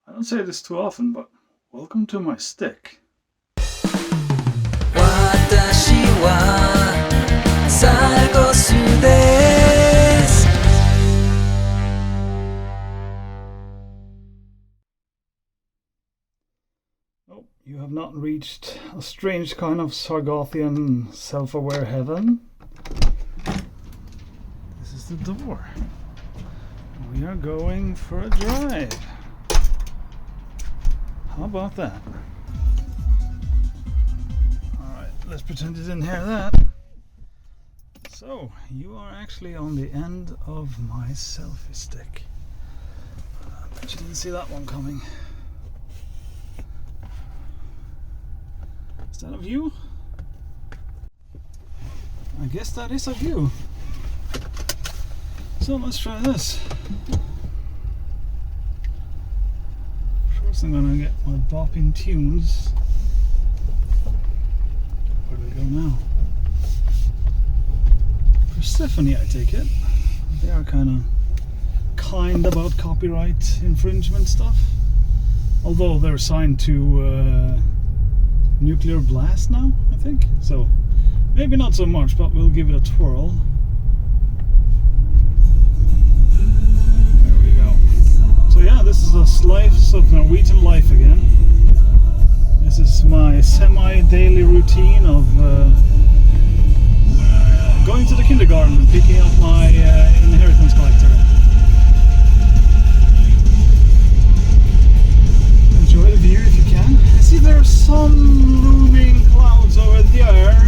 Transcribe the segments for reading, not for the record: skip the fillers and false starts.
I don't say this too often, but welcome to my stick. 私はサルゴスです。 Oh, you have not reached a strange kind of Sargothian self-aware heaven. This is the door. We are going for a drive. How about that? Alright, let's pretend you didn't hear that. So, you are actually on the end of my selfie stick. I bet you didn't see that one coming. Is that a view? I guess that is a view. So let's try this. First I'm gonna get my bopping tunes. Where do we go now? Persephone, I take it. They are kind about copyright infringement stuff. Although they're signed to nuclear blast now, I think. So maybe not so much, but we'll give it a twirl. There we go. So yeah, this is a slice of Norwegian life again. This is my semi-daily routine of going to the kindergarten and picking up my inheritance collector. Enjoy the view if you can. I see there are some looming clouds over there.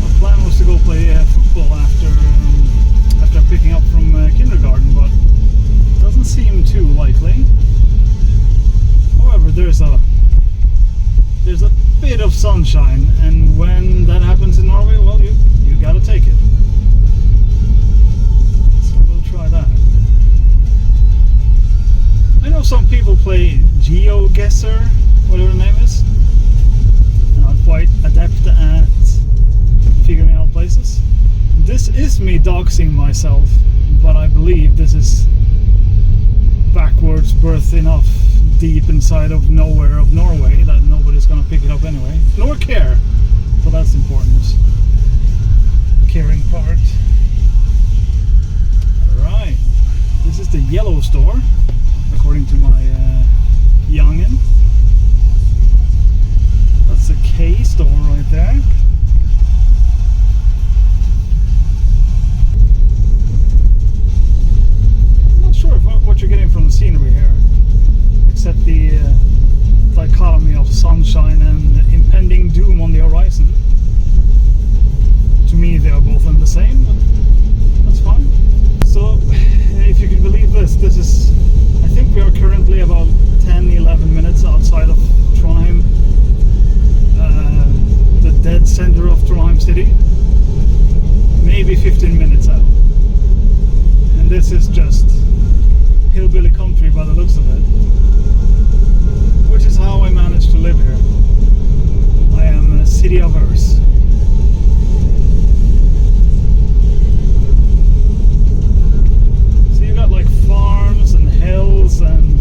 My plan was to go play football after picking up from kindergarten, but it doesn't seem too likely. However, there's a bit of sunshine, and when that happens in Norway, well, you gotta take it. So we'll try that. I know some people play GeoGuessr, whatever the name is, and are quite adept at figuring out places. This is me doxing myself, but I believe this is backwards birth enough deep inside of nowhere of Norway that nobody's gonna pick it up anyway, nor care. So that's important. Caring part. Alright, this is the yellow store, according to my youngin. That's the K store right there. I'm not sure what you're getting from the scenery here, except the dichotomy of sunshine and impending doom on the horizon. To me, they are both in the same, but that's fine. So, if you can believe this is, I think we are currently about 10-11 minutes outside of Trondheim, the dead center of Trondheim city. Maybe 15 minutes out. And this is just hillbilly country by the looks of it. Which is how I managed to live here. I am a city averse. So you got like farms and hills and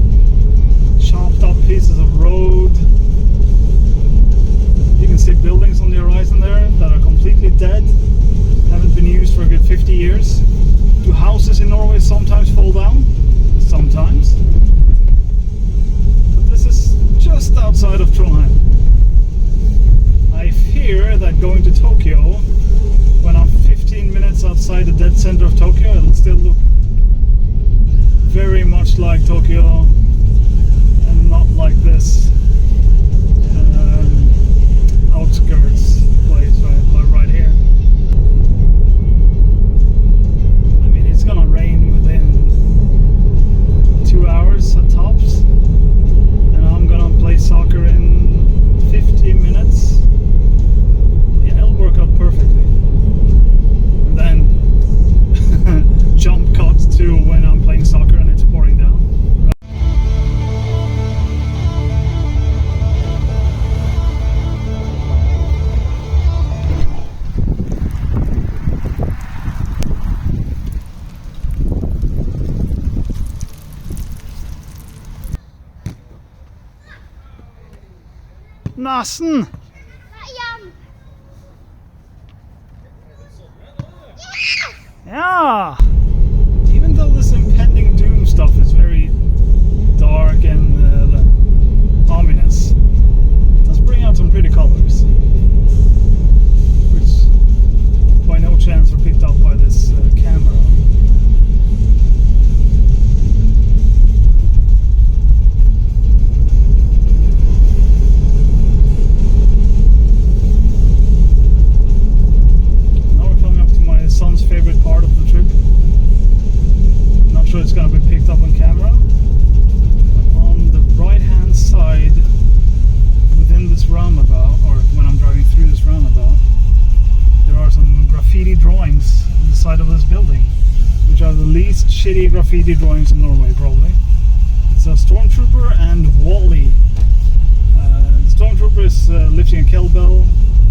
chopped up pieces of road. You can see buildings on the horizon there that are completely dead, haven't been used for a good 50 years. Do houses in Norway sometimes fall down? Sometimes. But this is just outside of Trondheim. I fear that going to Tokyo, when I'm 15 minutes outside the dead center of Tokyo, it'll still look very much like Tokyo and not like this outskirts place right here. I mean, it's gonna rain within 2 hours at tops, and I'm gonna play soccer in 15 minutes. Yeah, it'll work out perfectly. And then jump cut to when I'm playing soccer and it's pouring down. Nassen! Yeah! Even though this impending doom stuff is very dark and ominous, it does bring out some pretty colors, which by no chance were picked up by this camera. Son's favorite part of the trip. Not sure it's going to be picked up on camera. But on the right hand side within this roundabout, or when I'm driving through this roundabout, there are some graffiti drawings on the side of this building, which are the least shitty graffiti drawings in Norway, probably. It's a stormtrooper and Wally. The stormtrooper is lifting a kettlebell,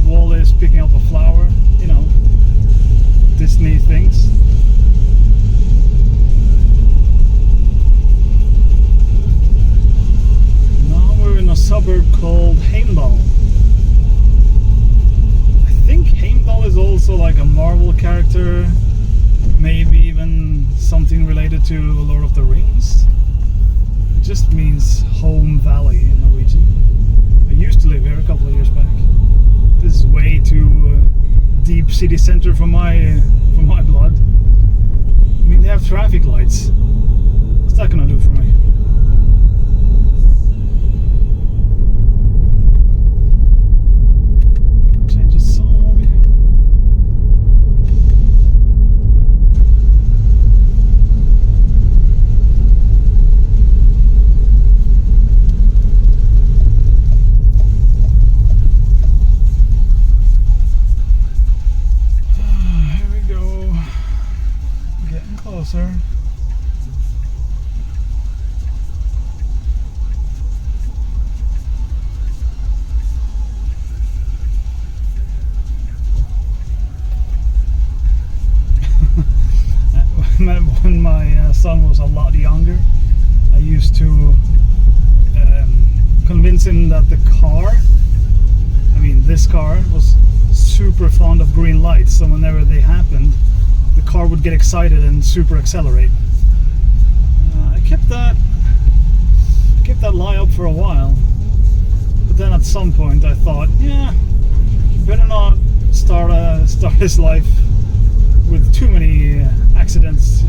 Wally is picking up a flower, you know, Disney things. Now we're in a suburb called Heimdall. I think Heimdall is also like a Marvel character, maybe even something related to Lord of the Rings. It just means home valley in Norwegian. I used to live here a couple of years back. This is way too deep city center for my blood. I mean, they have traffic lights. What's that gonna do for me? Change the song. Closer. When my son was a lot younger, I used to convince him that the car, I mean this car, was super fond of green lights, so whenever they happened, the car would get excited and super accelerate. I kept that lie up for a while, but then at some point I thought, yeah, better not start his life with too many accidents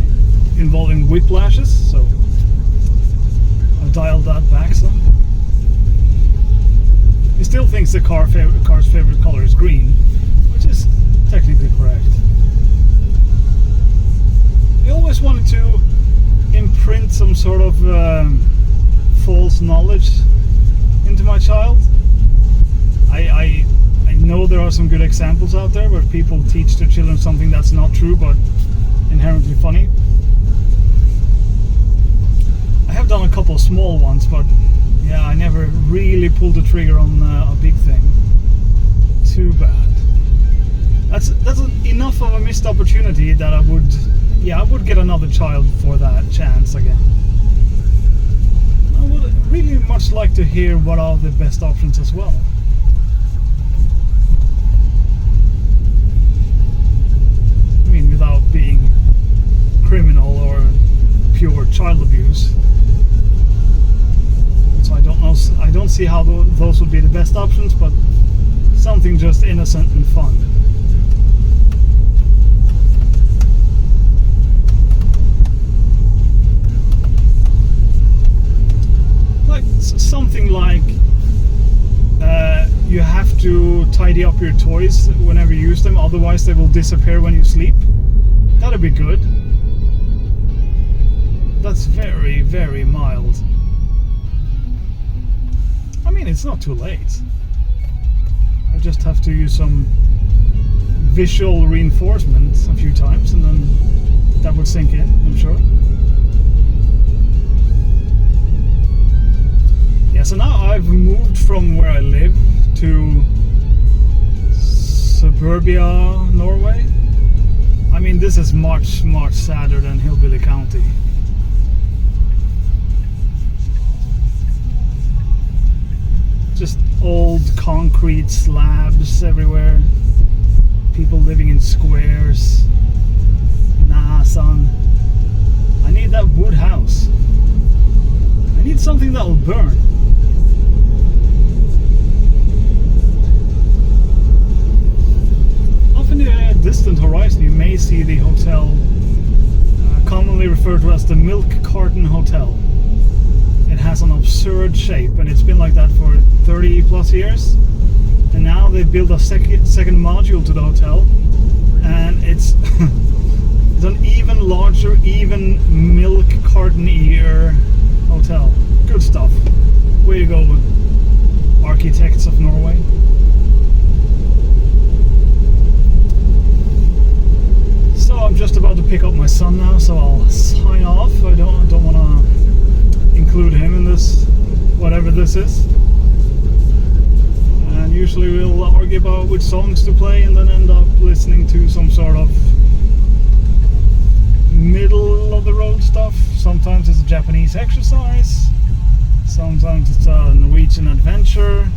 involving whiplashes, so I've dialed that back some. He still thinks the car's favorite color is green, which is technically correct. I always wanted to imprint some sort of false knowledge into my child. I know there are some good examples out there where people teach their children something that's not true but inherently funny. I have done a couple of small ones, but yeah, I never really pulled the trigger on a big thing. Too bad. That's enough of a missed opportunity that I would get another child for that chance again. I would really much like to hear what are the best options as well. I mean, without being criminal or pure child abuse. So I don't know. I don't see how those would be the best options, but something just innocent and fun. Something like you have to tidy up your toys whenever you use them, otherwise they will disappear when you sleep. That'd be good. That's very, very mild. I mean, it's not too late. I just have to use some visual reinforcement a few times and then that would sink in, I'm sure. Yeah, so now I've moved from where I live to suburbia Norway. I mean, this is much, much sadder than Hillbilly County. Just old concrete slabs everywhere. People living in squares. Nah, son. I need that wood house. I need something that will burn. Off in the distant horizon, you may see the hotel commonly referred to as the Milk Carton Hotel. It has an absurd shape, and it's been like that for 30 plus years. And now they built a second module to the hotel, and it's it's an even larger, even milk carton-ier hotel. Good stuff. Way to go, architects of Norway. So I'm just about to pick up my son now, so I'll sign off. I don't want to include him in this, whatever this is. And usually we'll argue about which songs to play, and then end up listening to some sort of middle of the road stuff. Sometimes it's a Japanese exercise, sometimes it's a Norwegian adventure.